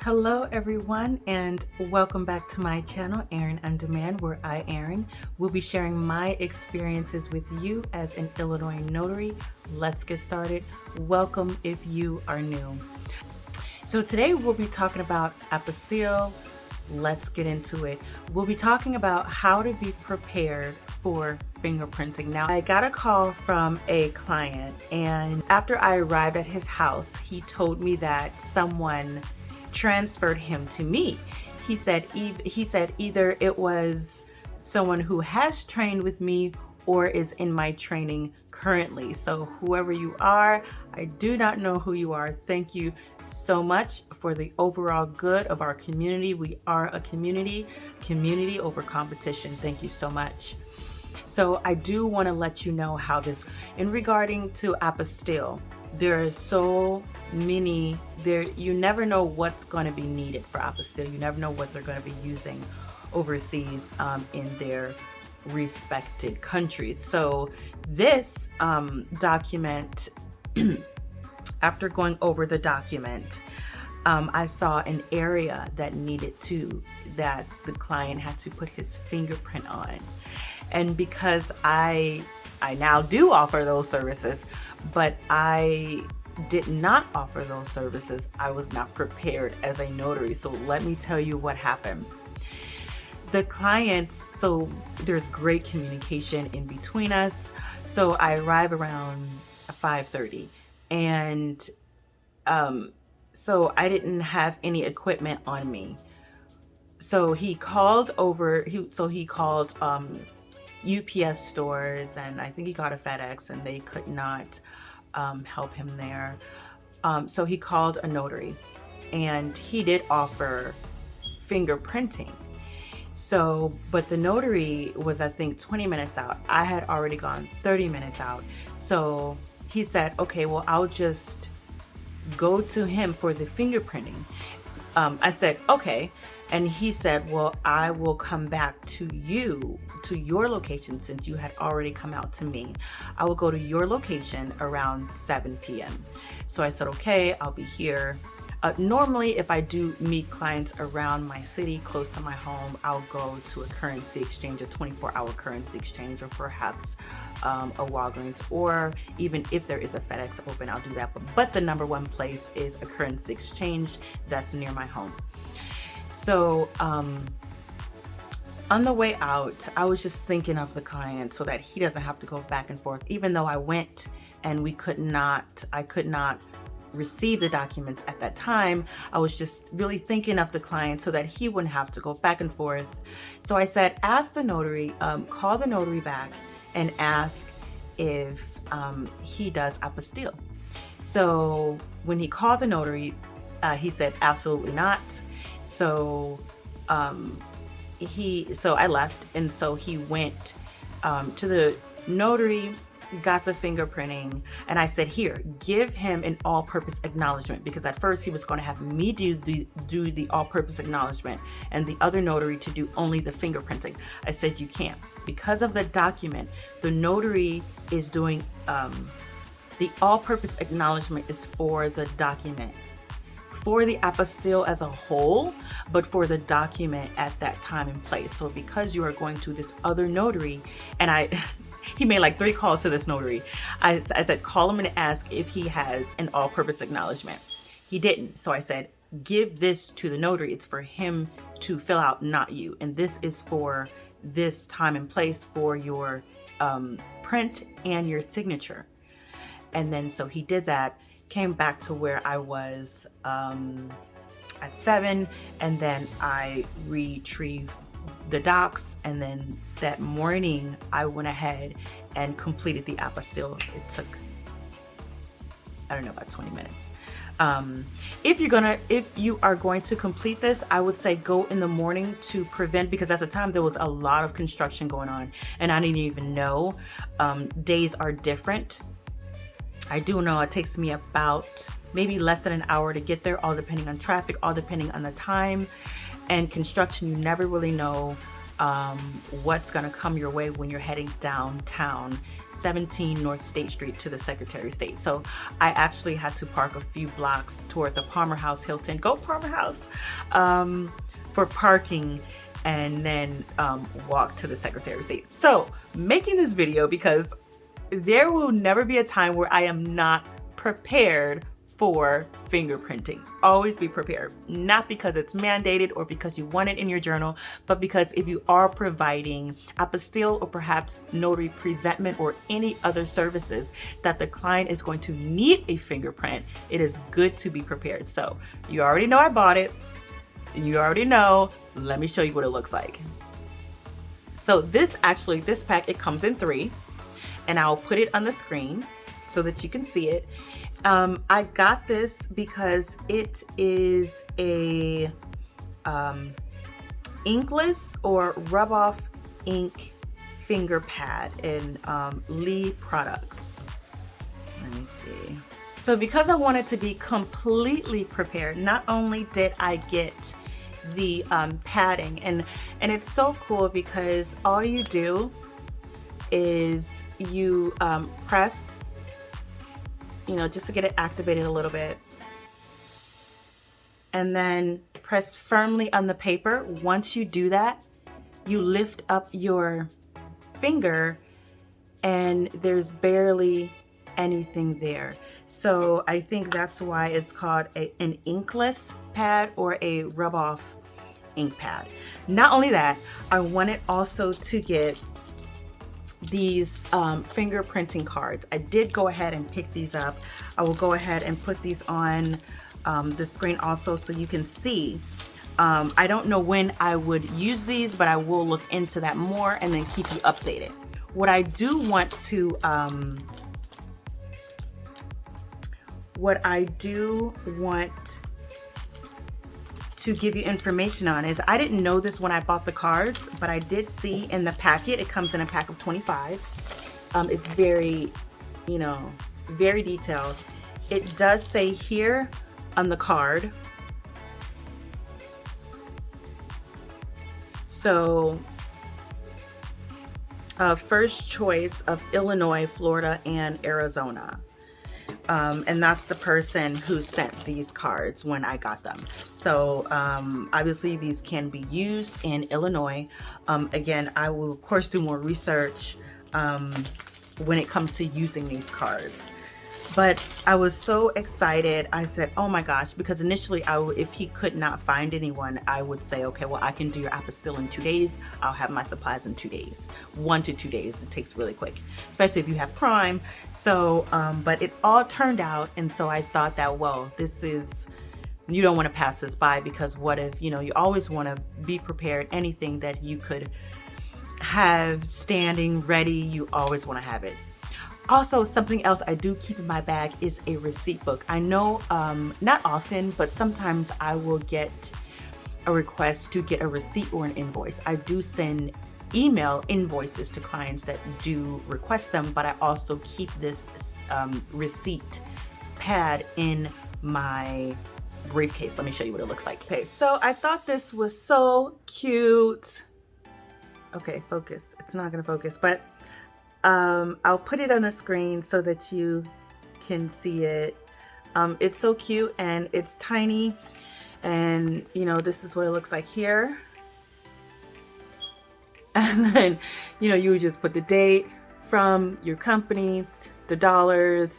Hello everyone, and welcome back to my channel, Erin OnD-mand, where I, Erin, will be sharing my experiences with you as an Illinois notary. Let's get started. Welcome if you are new. So today we'll be talking about apostille. Let's get into it. We'll be talking about how to be prepared for fingerprinting. Now, I got a call from a client, and after I arrived at his house, he told me that someone transferred him to me. He said either it was someone who has trained with me or is in my training currently. So whoever you are, I do not know who you are. Thank you so much for the overall good of our community. We are a community over competition. Thank you so much. So I do want to let you know how this, in regarding to apostille, there are so many, you never know what's going to be needed for apostille. You never know what they're going to be using overseas in their respected countries. So this document, after going over the document, I saw an area that that the client had to put his fingerprint on. And because I now do offer those services, but I did not offer those services, I was not prepared as a notary. So let me tell you what happened. The clients, so there's great communication in between us. So I arrive around 5:30, and so I didn't have any equipment on me. So he called UPS stores, and I think he got a FedEx, and they could not help him there. So he called a notary, and he did offer fingerprinting. So, but the notary was, I think, 20 minutes out. I had already gone 30 minutes out. So he said, okay, well, I'll just go to him for the fingerprinting. I said, okay. And he said, well, I will come back to your location, since you had already come out to me. I will go to your location around 7 p.m. So I said, okay, I'll be here. Normally, if I do meet clients around my city, close to my home, I'll go to a currency exchange, a 24-hour currency exchange, or perhaps a Walgreens, or even if there is a FedEx open, I'll do that. But the number one place is a currency exchange that's near my home. So on the way out, I was just thinking of the client so that he doesn't have to go back and forth. Even though I went and I could not receive the documents at that time, I was just really thinking of the client so that he wouldn't have to go back and forth. So I said, ask the notary, call the notary back and ask if he does apostille. So when he called the notary, he said absolutely not. So I left, and so he went to the notary, got the fingerprinting, and I said, here, give him an all-purpose acknowledgement, because at first he was going to have me do the all-purpose acknowledgement and the other notary to do only the fingerprinting. I said, you can't, because of the document. The notary is doing the all-purpose acknowledgement is for the document, for the apostille as a whole, but for the document at that time and place. So because you are going to this other notary, and he made like 3 calls to this notary. I said, call him and ask if he has an all-purpose acknowledgement. He didn't. So I said, give this to the notary. It's for him to fill out, not you. And this is for this time and place for your print and your signature. And then so he did that, came back to where I was at 7, and then I retrieved the docs, and then that morning I went ahead and completed the apostille. It took, I don't know, about 20 minutes. If you are going to complete this, I would say go in the morning to prevent, because at the time there was a lot of construction going on, and I didn't even know. Days are different. I do know it takes me about maybe less than an hour to get there, all depending on traffic, all depending on the time. And construction, you never really know what's going to come your way when you're heading downtown 17 North State Street to the Secretary of State. So I actually had to park a few blocks toward the Palmer House Hilton, go Palmer House, for parking, and then walk to the Secretary of State. So making this video because there will never be a time where I am not prepared for fingerprinting. Always be prepared, not because it's mandated or because you want it in your journal, but because if you are providing apostille or perhaps notary presentment or any other services that the client is going to need a fingerprint, it is good to be prepared. So you already know I bought it, and you already know, let me show you what it looks like. So this pack, it comes in 3, and I'll put it on the screen so that you can see it. I got this because it is a inkless or rub-off ink finger pad in Lee products. Let me see. So because I wanted to be completely prepared, not only did I get the padding, and it's so cool because all you do is you press, you know, just to get it activated a little bit, and then press firmly on the paper. Once you do that, you lift up your finger and there's barely anything there. So I think that's why it's called an inkless pad or a rub-off ink pad. Not only that, I wanted also to get these fingerprinting cards. I did go ahead and pick these up. I will go ahead and put these on the screen also so you can see. I don't know when I would use these, but I will look into that more and then keep you updated. What I do want to give you information on is, I didn't know this when I bought the cards, but I did see in the packet, it comes in a pack of 25. It's very, you know, very detailed. It does say here on the card, so first choice of Illinois, Florida, and Arizona. And that's the person who sent these cards when I got them. So obviously these can be used in Illinois. Again, I will of course do more research when it comes to using these cards. But I was so excited. I said, oh my gosh, because initially if he could not find anyone, I would say, okay, well, I can do your apostille in 2 days. I'll have my supplies in 2 days, 1 to 2 days. It takes really quick, especially if you have Prime. So, but it all turned out. And so I thought that, well, you don't want to pass this by, because what if, you know, you always want to be prepared. Anything that you could have standing ready, you always want to have it. Also, something else I do keep in my bag is a receipt book. I know not often, but sometimes I will get a request to get a receipt or an invoice. I do send email invoices to clients that do request them, but I also keep this receipt pad in my briefcase. Let me show you what it looks like. Okay, so I thought this was so cute. Okay, focus. It's not gonna focus, but I'll put it on the screen so that you can see it. It's so cute and it's tiny, and you know, this is what it looks like here. And then, you know, you would just put the date from your company, the dollars,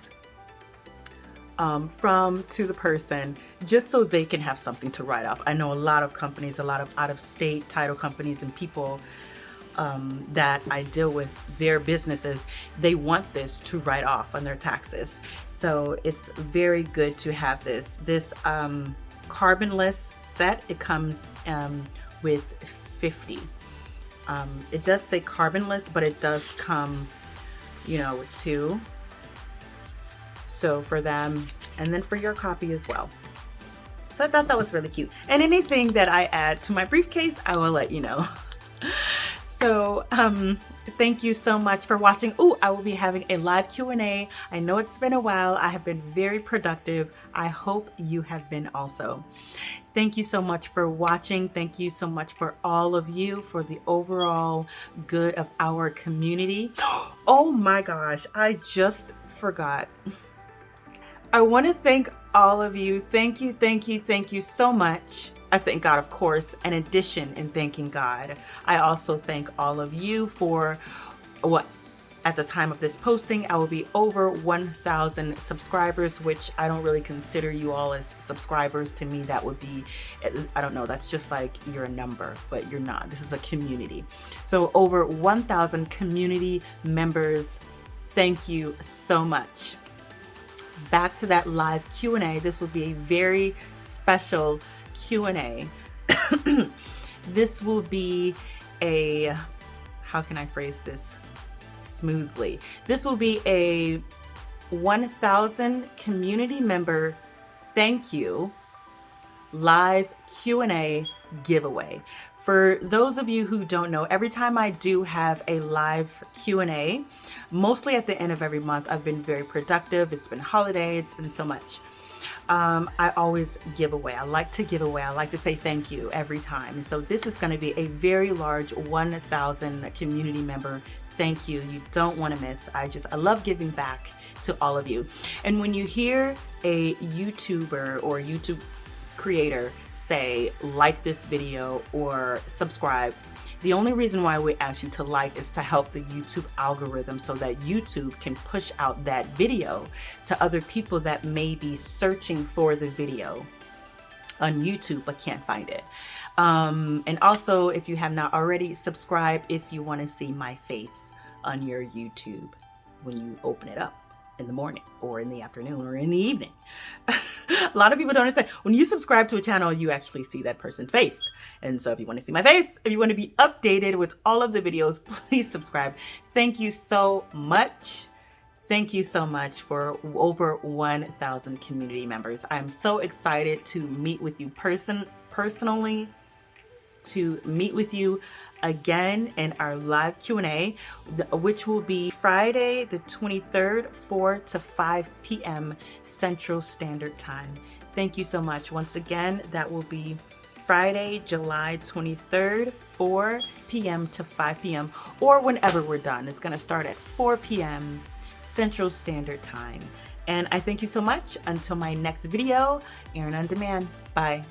from to the person, just so they can have something to write off. I know a lot of companies, a lot of out-of-state title companies and people that I deal with, their businesses, they want this to write off on their taxes. So it's very good to have this carbonless set. It comes with 50. It does say carbonless, but it does come, you know, with 2. So for them, and then for your copy as well. So I thought that was really cute. And anything that I add to my briefcase, I will let you know. So thank you so much for watching. Oh, I will be having a live Q&A. I know it's been a while. I have been very productive. I hope you have been also. Thank you so much for watching. Thank you so much for all of you, for the overall good of our community. Oh my gosh, I just forgot. I want to thank all of you. Thank you, thank you, thank you so much. I thank God, of course. In addition, in thanking God, I also thank all of you for what, at the time of this posting, I will be over 1,000 subscribers, which I don't really consider you all as subscribers. To me, that would be, I don't know, that's just like you're a number, but you're not. This is a community. So over 1,000 community members. Thank you so much. Back to that live Q&A. This will be a very special Q&A. This will be a, how can I phrase this smoothly? This will be a 1,000 community member thank you live Q&A giveaway. For those of you who don't know, every time I do have a live Q&A, mostly at the end of every month, I've been very productive. It's been holiday. It's been so much. I always give away. I like to give away. I like to say thank you every time. And so this is going to be a very large 1,000 community member thank you. You don't want to miss. I love giving back to all of you. And when you hear a YouTuber or YouTube creator say like this video or subscribe, the only reason why we ask you to like is to help the YouTube algorithm so that YouTube can push out that video to other people that may be searching for the video on YouTube but can't find it. And also, if you have not already, subscribe if you want to see my face on your YouTube when you open it up in the morning or in the afternoon or in the evening. A lot of people don't understand. When you subscribe to a channel, you actually see that person's face. And so if you want to see my face, if you want to be updated with all of the videos, please subscribe. Thank you so much. Thank you so much for over 1,000 community members. I'm so excited to meet with you personally, to meet with you again in our live Q&A, which will be Friday the 23rd, 4 to 5 p.m. Central Standard Time. Thank you so much. Once again, that will be Friday, July 23rd, 4 p.m. to 5 p.m. or whenever we're done. It's going to start at 4 p.m. Central Standard Time. And I thank you so much. Until my next video, Erin On Demand. Bye.